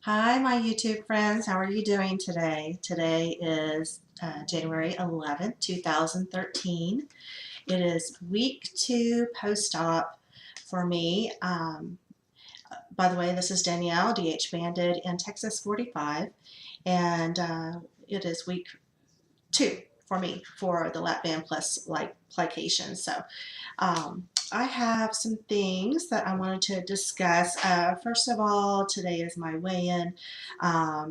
Hi, my YouTube friends. How are you doing today? Today is January 11th, 2013. It is week 2 post-op for me. By the way, this is Danielle, DH Banded in Texas 45, and it is week 2 for me for the LapBand plus Plication. So I have some things that I wanted to discuss. First of all, today is my weigh-in.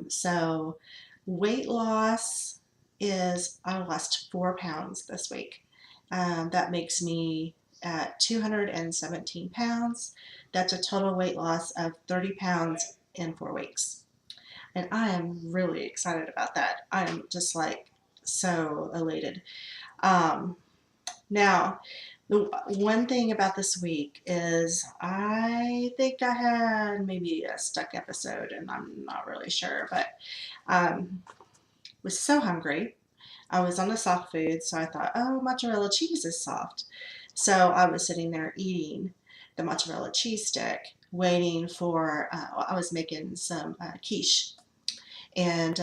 So weight loss is, I lost 4 pounds this week. That makes me at 217 pounds. That's a total weight loss of 30 pounds in 4 weeks. And I am really excited about that. I am just like so elated. Um, Now, the one thing about this week is I think I had maybe a stuck episode, and I'm not really sure, but was so hungry. I was on the soft food, so I thought, oh, mozzarella cheese is soft. So I was sitting there eating the mozzarella cheese stick, waiting for, I was making some quiche and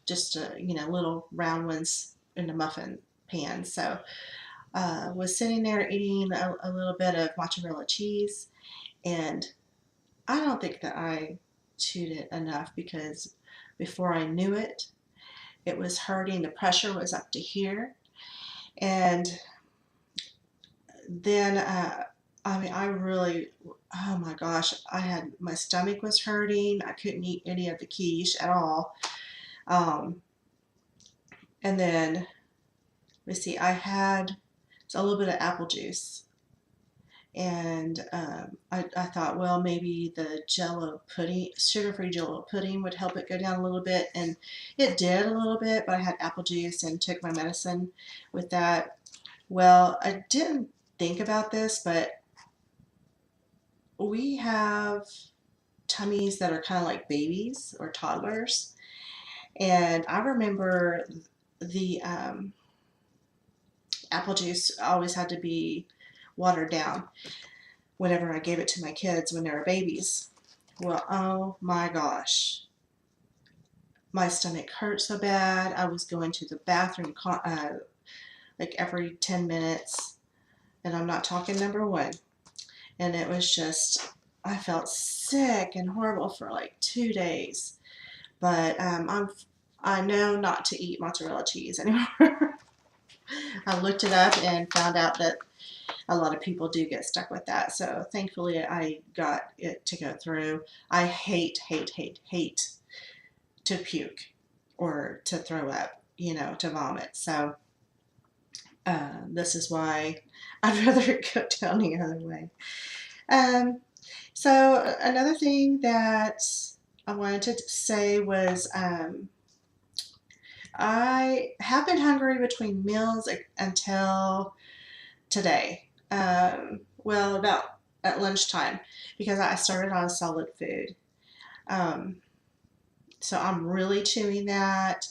just, little round ones in the muffin pan. So was sitting there eating a little bit of mozzarella cheese, and I don't think that I chewed it enough because before I knew it, it was hurting. The pressure was up to here, and then I really, oh my gosh, my stomach was hurting. I couldn't eat any of the quiche at all. Um, and then let's see, I had a little bit of apple juice. And I thought, well, maybe the Jello pudding, sugar-free Jello pudding would help it go down a little bit, and it did a little bit, but I had apple juice and took my medicine with that. Well, I didn't think about this, but we have tummies that are kind of like babies or toddlers, and I remember the apple juice always had to be watered down whenever I gave it to my kids when they were babies. Well, oh my gosh. My stomach hurt so bad. I was going to the bathroom like every 10 minutes. And I'm not talking number one. And it was just, I felt sick and horrible for like 2 days. But I know not to eat mozzarella cheese anymore. I looked it up and found out that a lot of people do get stuck with that. So thankfully I got it to go through. I hate, hate, hate, hate to puke or to throw up, to vomit. So this is why I'd rather go down the other way. Um, so another thing that I wanted to say was I have been hungry between meals until today. Well, about at lunchtime because I started on solid food. Um, so I'm really chewing that,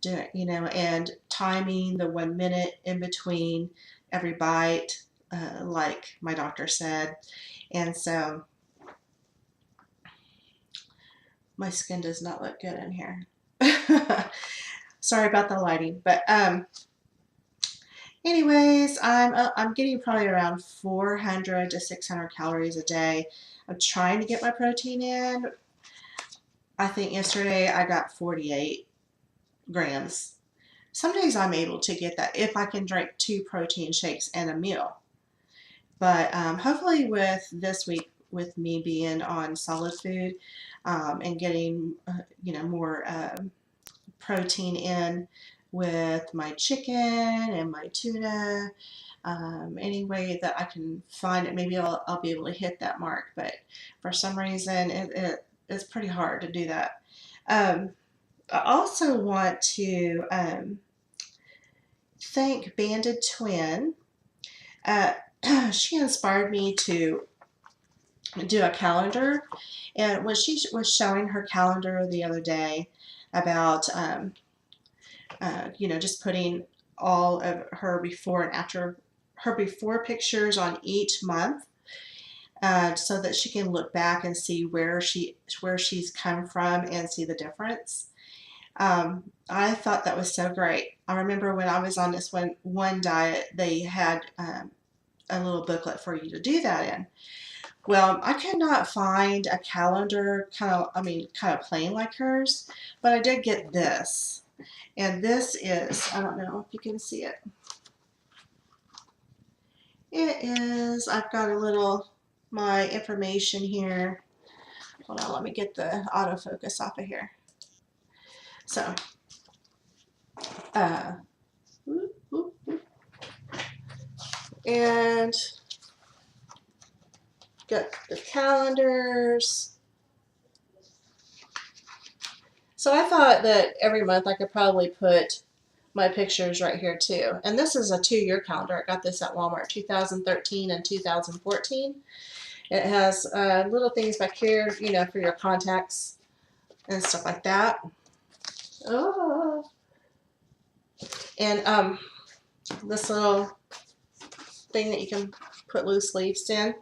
and timing the 1 minute in between every bite, like my doctor said. And so my skin does not look good in here. Sorry about the lighting, but anyways, I'm getting probably around 400 to 600 calories a day. I'm trying to get my protein in. I think yesterday I got 48 grams. Some days I'm able to get that if I can drink 2 protein shakes and a meal. But hopefully with this week, with me being on solid food and getting more protein in with my chicken and my tuna, any way that I can find it, maybe I'll be able to hit that mark. But for some reason, it's pretty hard to do that. I also want to thank Banded Twin. Uh, she inspired me to do a calendar, and when she was showing her calendar the other day about just putting all of her before and after her before pictures on each month, so that she can look back and see where she's come from and see the difference. I thought that was so great. I remember when I was on this one diet, they had a little booklet for you to do that in. Well, I could not find a calendar kind of plain like hers, but I did get this. And this is, I don't know if you can see it. It is, I've got a little, my information here. Hold on, let me get the autofocus off of here. So, and got the calendars. So I thought that every month I could probably put my pictures right here too. And this is a 2-year calendar. I got this at Walmart, 2013 and 2014. It has little things back here, you know, for your contacts and stuff like that. Oh. And this little thing that you can put loose leaves in.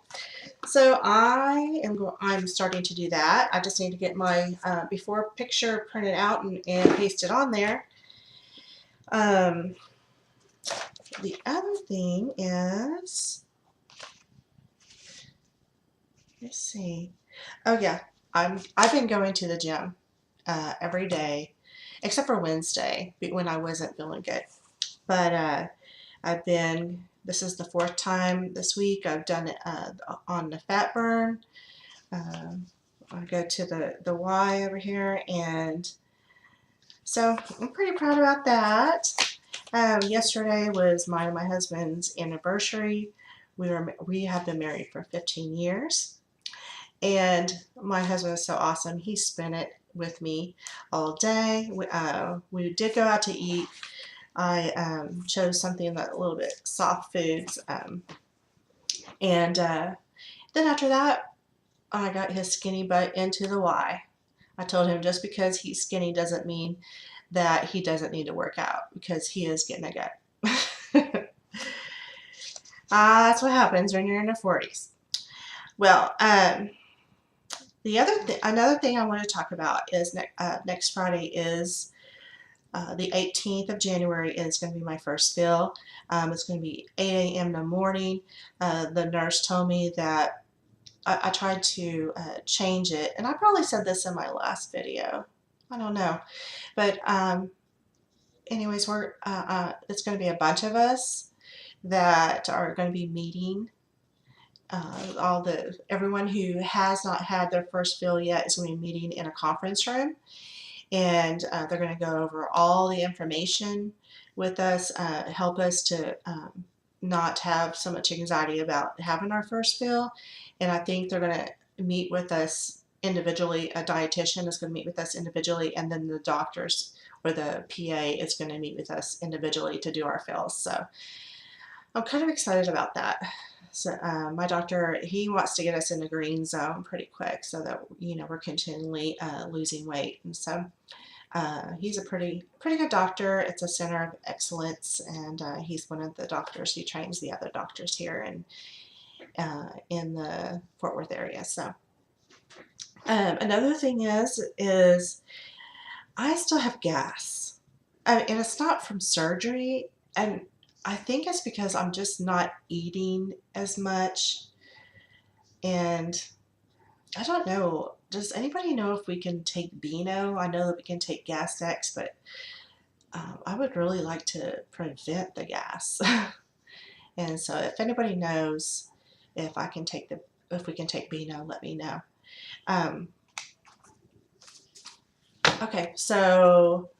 So I'm starting to do that. I just need to get my before picture printed out and pasted on there. The other thing is, let's see. Oh yeah, I've been going to the gym every day, except for Wednesday when I wasn't feeling good. But this is the 4th time this week I've done it on the fat burn. I go to the Y over here, and so I'm pretty proud about that. Yesterday was my husband's anniversary. We have been married for 15 years, and my husband is so awesome. He spent it with me all day. We did go out to eat. I chose something that a little bit soft foods, and then after that, I got his skinny butt into the Y. I told him just because he's skinny doesn't mean that he doesn't need to work out, because he is getting a gut. That's what happens when you're in the 40s. Well, another thing I want to talk about is next Friday is the 18th of January is going to be my first fill. It's going to be 8 a.m. in the morning. The nurse told me that I tried to change it, and I probably said this in my last video. I don't know, but anyways, it's going to be a bunch of us that are going to be meeting. Everyone who has not had their first fill yet is going to be meeting in a conference room, and they're going to go over all the information with us, help us to not have so much anxiety about having our first fill. And I think they're going to meet with us individually. A dietitian is going to meet with us individually, and then the doctors or the PA is going to meet with us individually to do our fills. So I'm kind of excited about that. So my doctor, he wants to get us in the green zone pretty quick so that, you know, we're continually losing weight. And so he's a pretty good doctor. It's a center of excellence, and he's one of the doctors who trains the other doctors here in the Fort Worth area. So another thing is I still have gas, and it's not from surgery, and I think it's because I'm just not eating as much, and I don't know. Does anybody know if we can take beano? I know that we can take gas X, but I would really like to prevent the gas. And so if anybody knows if we can take beano, let me know. Okay, so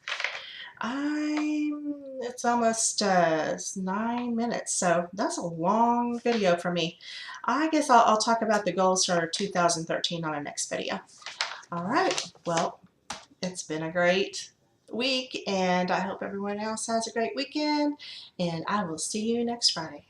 it's almost 9 minutes, so that's a long video for me. I guess I'll talk about the goals for 2013 on our next video. All right, well, it's been a great week, and I hope everyone else has a great weekend, and I will see you next Friday.